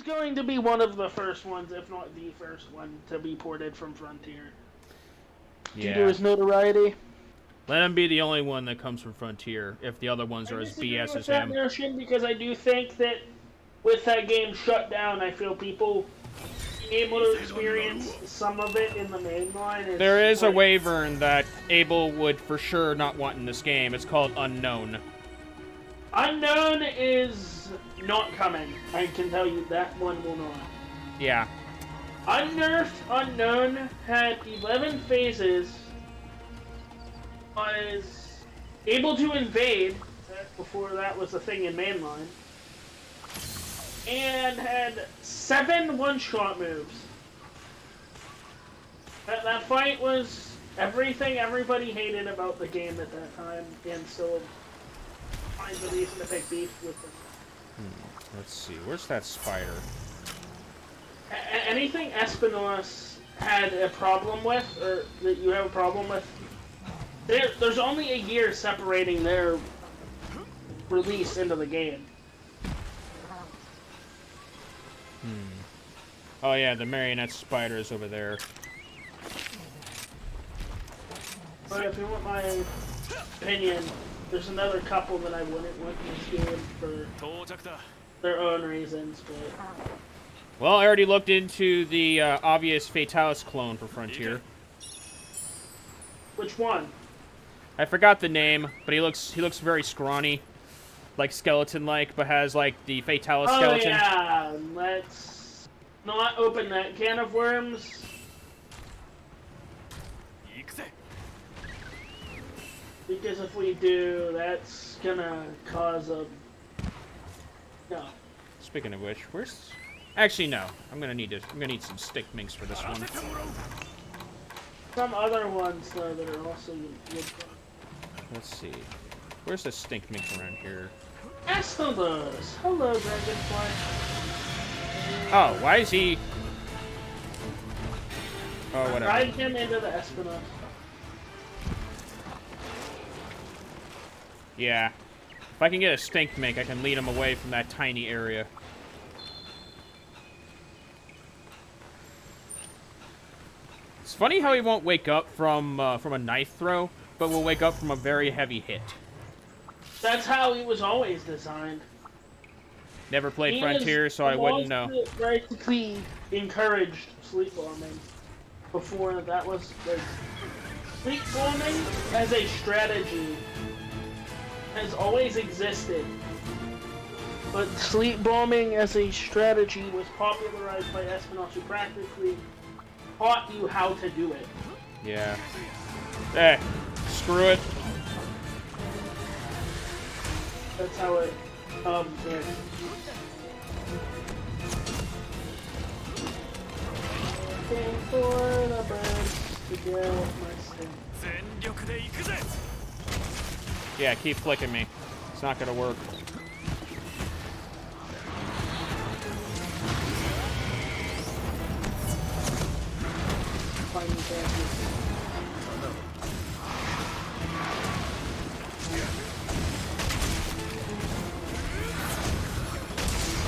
is going to be one of the first ones, if not the first one, to be ported from Frontier. Due to his notoriety. Let him be the only one that comes from Frontier, if the other ones are as BS as him. Notion, because I do think that with that game shut down, I feel people being able to experience some of it in the main line. There is a wyvern that Abel would for sure not want in this game. It's called Unknown. Unknown is not coming. I can tell you that one will not. Yeah. Unnerfed Unknown had 11 phases, was able to invade, before that was a thing in mainline, and had 7 one-shot moves. That fight was everything everybody hated about the game at that time, and still finds a reason to take beef with them. Let's see, where's that spider? Anything Espinas had a problem with, or that you have a problem with, there's only a year separating their release into the game. Oh yeah, the marionette spider is over there. But if you want my opinion, there's another couple that I wouldn't want in this game for their own reasons, but... Well, I already looked into the obvious Fatalis clone for Frontier. Which one? I forgot the name, but he looks very scrawny, like skeleton-like, but has like the Fatalis skeleton. Oh yeah, let's not open that can of worms. Because if we do, that's gonna cause a... No. Speaking of which, where's... Actually, no. I'm gonna need some stick minks for this one. Some other ones though that are also good. Let's see. Where's the stink mink around here? Espinas! Hello, Dragonfly. Oh, why is he... Oh, whatever. Ride him into the Espina. Yeah. If I can get a stink mink, I can lead him away from that tiny area. It's funny how he won't wake up from a knife throw, but will wake up from a very heavy hit. That's how he was always designed. Never played Frontier, so I wouldn't know. Practically encouraged sleep bombing before that was like sleep bombing as a strategy has always existed, but sleep bombing as a strategy was popularized by Espinas, who practically taught you how to do it. Yeah. Eh, screw it. That's how it comes in. Looking for the birds to get my sting. Yeah, keep flicking me. It's not gonna work.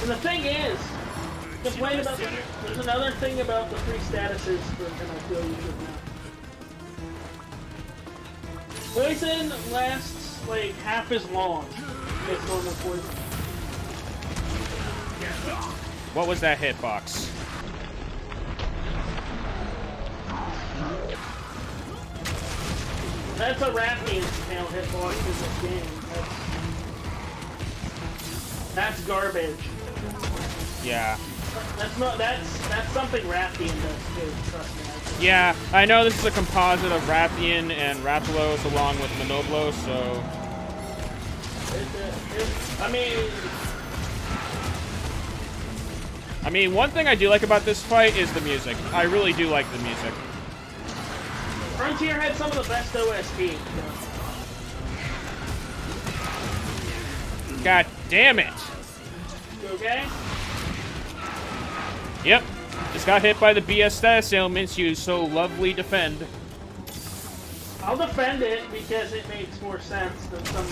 And the thing is, complain about there's another thing about the free statuses and I feel you should know. Poison lasts like half as long as normal poison. What was that hitbox? That's a Rathian tail hitbox in this game. That's garbage. Yeah. That's something Rathian does too, trust me. Yeah, I know this is a composite of Rathian and Rathalos along with Monoblo, so... I mean, one thing I do like about this fight is the music. I really do like the music. Frontier had some of the best OST. God damn it! You okay? Yep. Just got hit by the BS status ailments you so lovely defend. I'll defend it because it makes more sense than some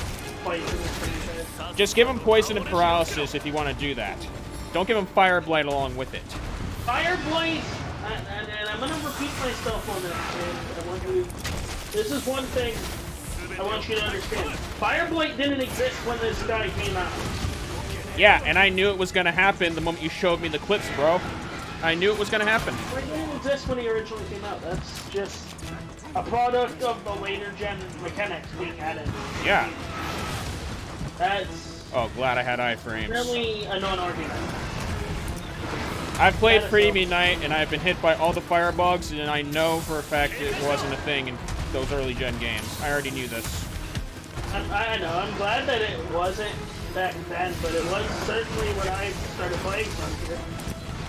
fights in this franchise. Just give him poison and paralysis if you want to do that. Don't give him Fire Blight along with it. Fire Blight, and I'm gonna repeat myself on this, and I want you. This is one thing I want you to understand. Fire Blight didn't exist when this guy came out. Yeah, and I knew it was gonna happen the moment you showed me the clips, bro. I knew it was gonna happen. It didn't exist when he originally came out. That's just a product of the later gen mechanics being added. Yeah. That's Oh, glad I had iframes. really a non-argument. I've played Freebie Night, and I've been hit by all the firebugs, and I know for a fact it wasn't a thing in those early gen games. I already knew this. I know. I'm glad that it wasn't back then, but it was certainly when I started playing Frontier.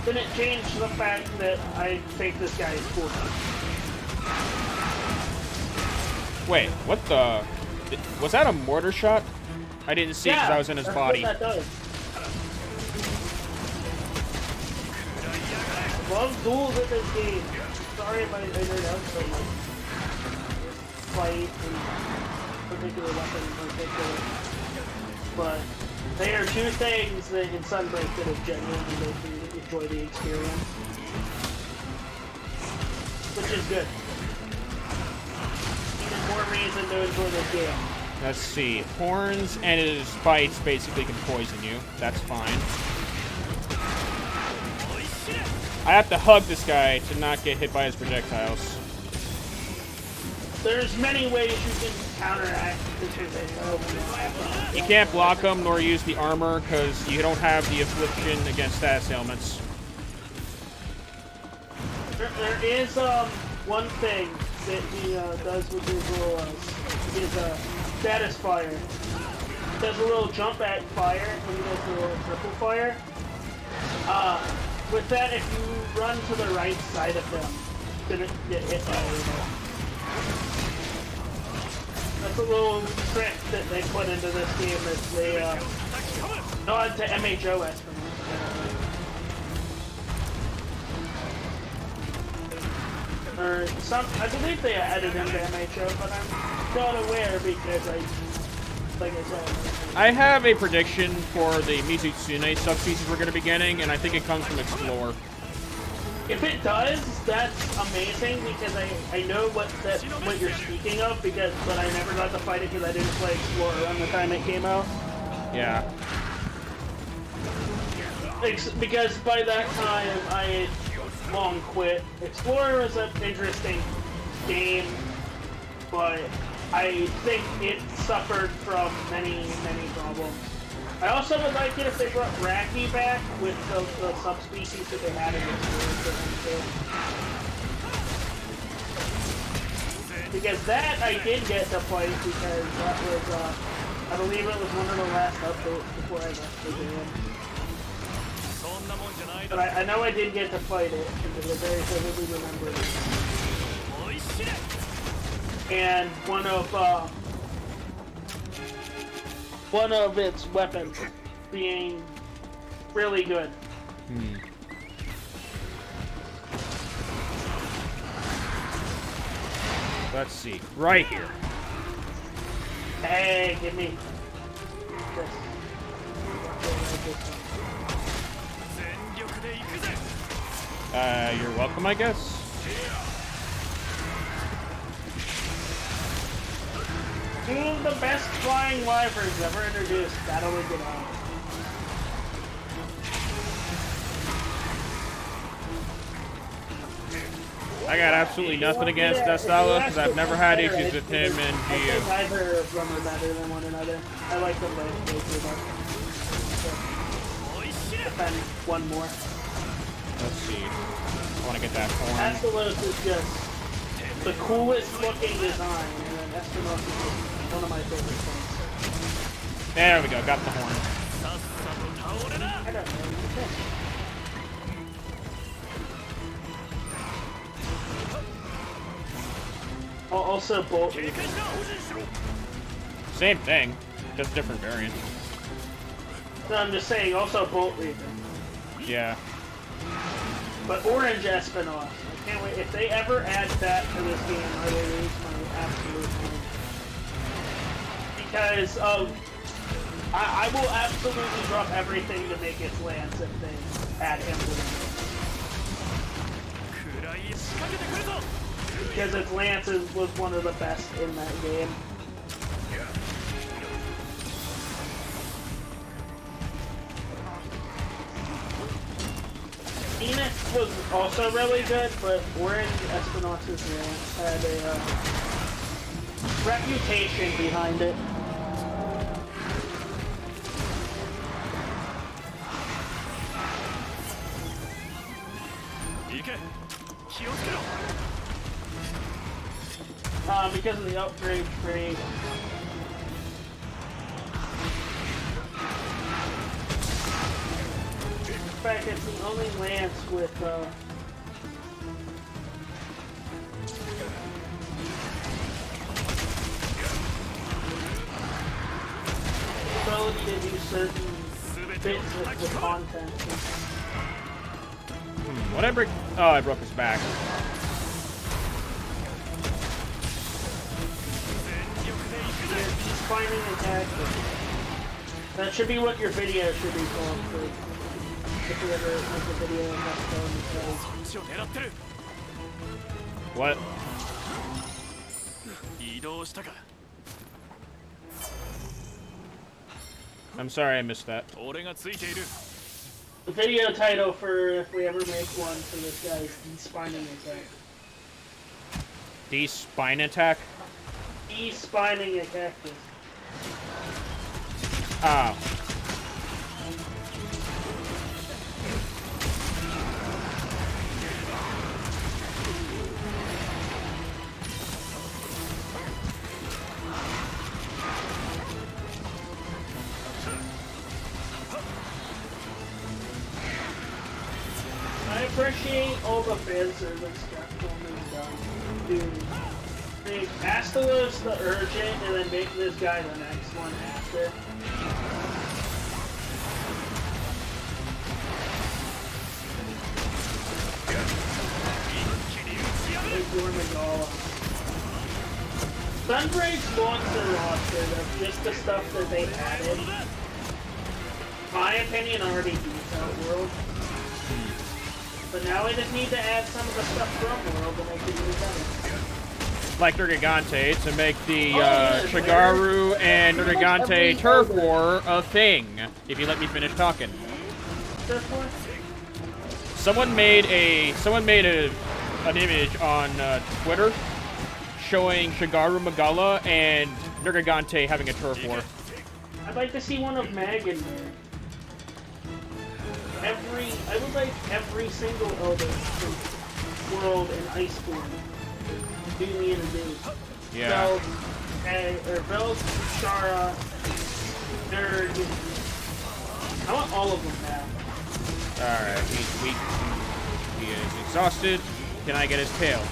Didn't change the fact that I think this guy is cool. Wait, what the? Was that a mortar shot? I didn't see it because I was in his body. What that does. Love duels in this game. Sorry if I nerd out so much. Fight and particular weapon in particular. But they are two things that in Sunbreak that have genuinely made me enjoy the experience. Which is good. Even more reason to enjoy this game. Let's see. Horns and his bites basically can poison you. That's fine. I have to hug this guy to not get hit by his projectiles. There's many ways you can counteract this projectile. You can't block them nor use the armor because you don't have the affliction against status ailments. There is one thing that he does with his little status fire. Does a little jump at fire when he does the little triple fire. With that, if you run to the right side of them, you're gonna get hit by it. That's a little trick that they put into this game that they nod to MHO Espinas. Or some, I believe they added him to MHO, but I'm not aware because like I said. I have a prediction for the Mizutsune subspecies we're going to be getting, and I think it comes from Explorer. If it does, that's amazing because I know what you're speaking of but I never got to fight it because I didn't play Explorer around the time it came out. Yeah. Because by that time I had long quit. Explorer was an interesting game, but I think it suffered from many problems. I also would like it if they brought Raki back with the subspecies that they had in Explorer. Because that I did get to fight because that was, I believe it was one of the last updates before I left the game. But I know I did get to fight it because I very vividly remember it. And one of its weapons being really good. Let's see. Right here. Hey, give me this. You're welcome, I guess. Two of the best flying wyverns ever introduced. That'll get on. I got absolutely nothing against Destala because I've never had issues with him and I Gio. think neither of them are better than one another. I like them both way too much. Defend one more. Let's see. I want to get that horn. Astalos is just the coolest looking design, and then Espinas is just one of my favorite things. There we go. Got the horn. I don't know. Also, Bolt. Same thing, just different variant. No, I'm just saying, also Bolt Reaper. Yeah. But Orange Espinas. I can't wait. If they ever add that to this game, I will lose my absolute mind. Because I will absolutely drop everything to make its lance if they add him to the game. Because its lance was one of the best in that game. Phoenix was also really good, but Orange Espinas' lance had a reputation behind it. Because of the upgrade tree. In fact, it's the only lance with ability to do certain bits with the content. What I break? Oh, I broke his back. Finding attack. That should be what your video should be called for if you ever make a video and that's going. What? I'm sorry I missed that. The video title for if we ever make one for this guy is Despining Attack. D-spine attack? Despining a cactus. Ah. I appreciate all the fan service Capcom has done. Dude, make Astalos the urgent and then make this guy the next one after. Sunbreak's monster roster of just the stuff that they added, in my opinion, already beats Outworld. But now we just need to add some of the stuff from World to make it even better. Like Nergigante to make the Shigaru and Nergigante Turf War a thing. If you let me finish talking. Turf War? Someone made an image on Twitter showing Shigaru Magala and Nergigante having a turf war. I'd like to see one of Mag in there. I would like every single Elder from World and Iceborne do me in a dude. Yeah. Veld, Shara, Nerd. I want all of them now. Alright, he's weak. He is exhausted. Can I get his tail?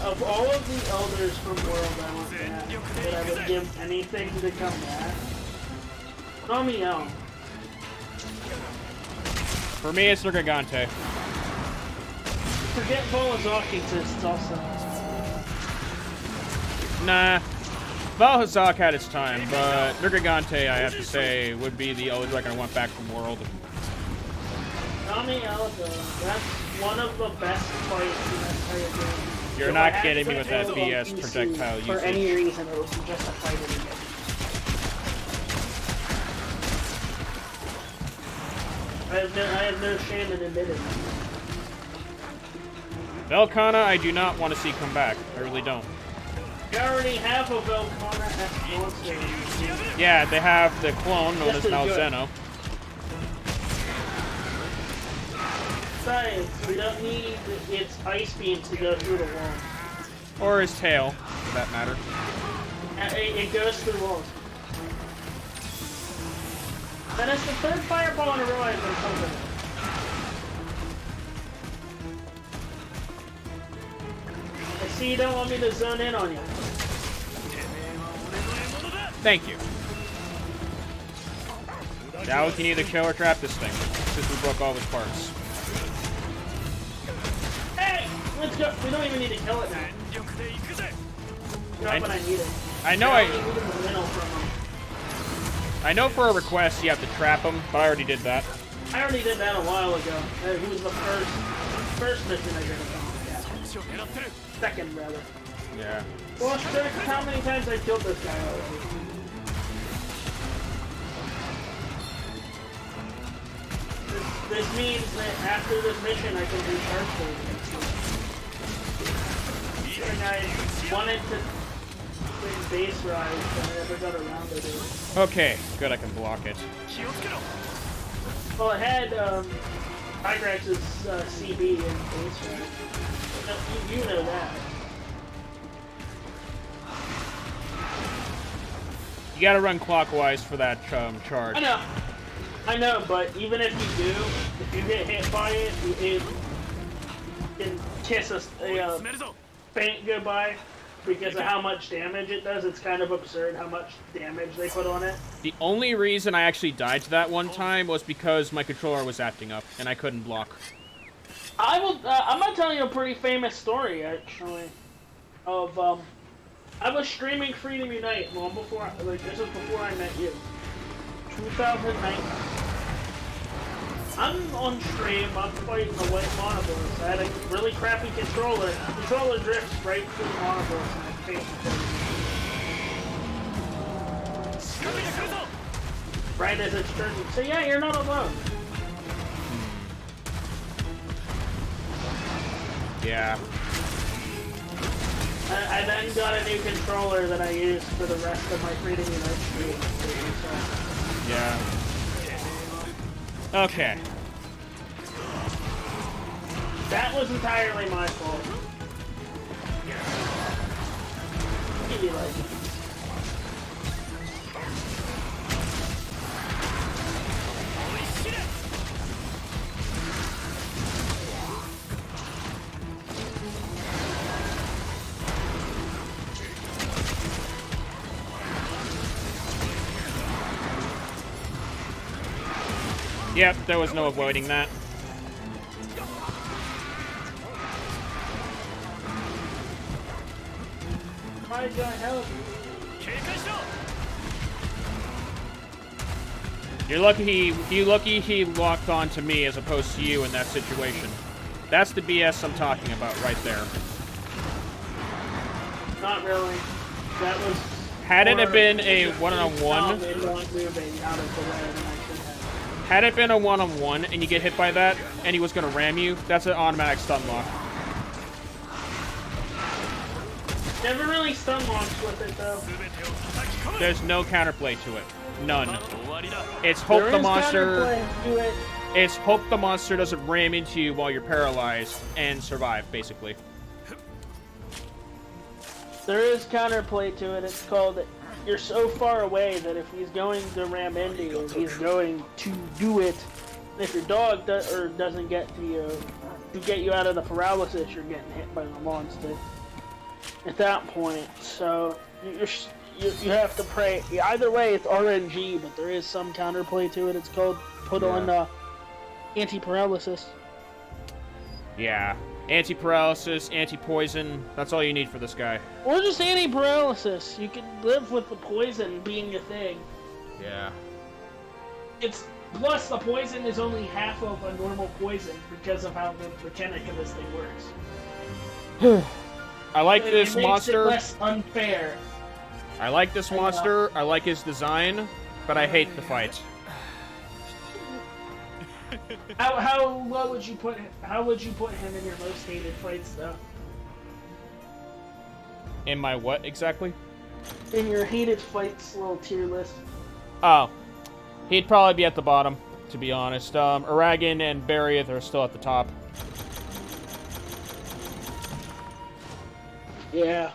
Of all of the elders from World I want to have, that I would give anything to come back, Romeo. For me, it's Nergigante. Forget Volazok exists also. Nah. Valhazak had its time, but Nergigante, I have to say, would be the elder dragon I want back from World. Romeo, that's one of the best fights in that entire game. You're not kidding me with that BS projectile usage. For any reason, it was just a fight again. I have no shame in admitting it. Velkhana, I do not want to see come back. I really don't. You already have a Velkhana as monster. Yeah, they have the clone known as Malzeno. Besides, we don't need its ice beam to go through the wall. Or his tail, for that matter. It goes through walls. That is the third fireball in a row I've been pumping. I see you don't want me to zone in on you. Thank you. Now we can either kill or trap this thing, since we broke all of its parts. Hey! Let's go! We don't even need to kill it now. Not when I need it. I know I know for a request you have to trap him, but I already did that. I already did that a while ago. He was the first mission I did of him. Second, rather. Yeah. Well, track how many times I killed this guy already. This means that after this mission I can recharge things. And I wanted to win base rise, but I never got around to it. Okay, good, I can block it. Well, it had Hygrax's CB in base rise. No, you know that. You gotta run clockwise for that charge. I know, but even if you do, if you get hit by it, it can kiss a faint goodbye because of how much damage it does. It's kind of absurd how much damage they put on it. The only reason I actually died to that one time was because my controller was acting up and I couldn't block. I'm gonna tell you a pretty famous story, actually, of, I was streaming Freedom Unite long before, this was before I met you. 2019. I'm on stream, I'm fighting the white monobolus. I had a really crappy controller. The controller drifts right through the monobolus and I faint. Right as it's turning. So yeah, you're not alone. Yeah. I then got a new controller that I use for the rest of my Freedom Unite stream. Yeah. Okay. That was entirely my fault. Give me like Yep, there was no avoiding that. Why did I help? You're lucky he locked on to me as opposed to you in that situation. That's the BS I'm talking about right there. Not really. That was... Had it been a one-on-one... Had it been a one-on-one and you get hit by that, and he was going to ram you, that's an automatic stun lock. Never really stun launched with it, though. There's no counterplay to it. None. It's hope the monster... It's hope the monster doesn't ram into you while you're paralyzed and survive, basically. There is counterplay to it. It's called... You're so far away that if he's going to ram into you, he's going to do it. And if your dog doesn't get to you, to get you out of the paralysis, you're getting hit by the monster. At that point, so you have to pray. Either way, it's RNG, but there is some counterplay to it. It's called put on anti-paralysis. Yeah. Anti-paralysis, anti-poison, that's all you need for this guy. Or just anti-paralysis. You can live with the poison being a thing. Yeah. Plus, the poison is only half of a normal poison because of how the mechanic of this thing works. I like this it monster. It less unfair. I like this monster. I like his design, but I hate the fight. How would you put him in your most hated fights, though? In my what exactly? In your hated fights little tier list. Oh, he'd probably be at the bottom, to be honest. Aragon and Barriath are still at the top. Yeah.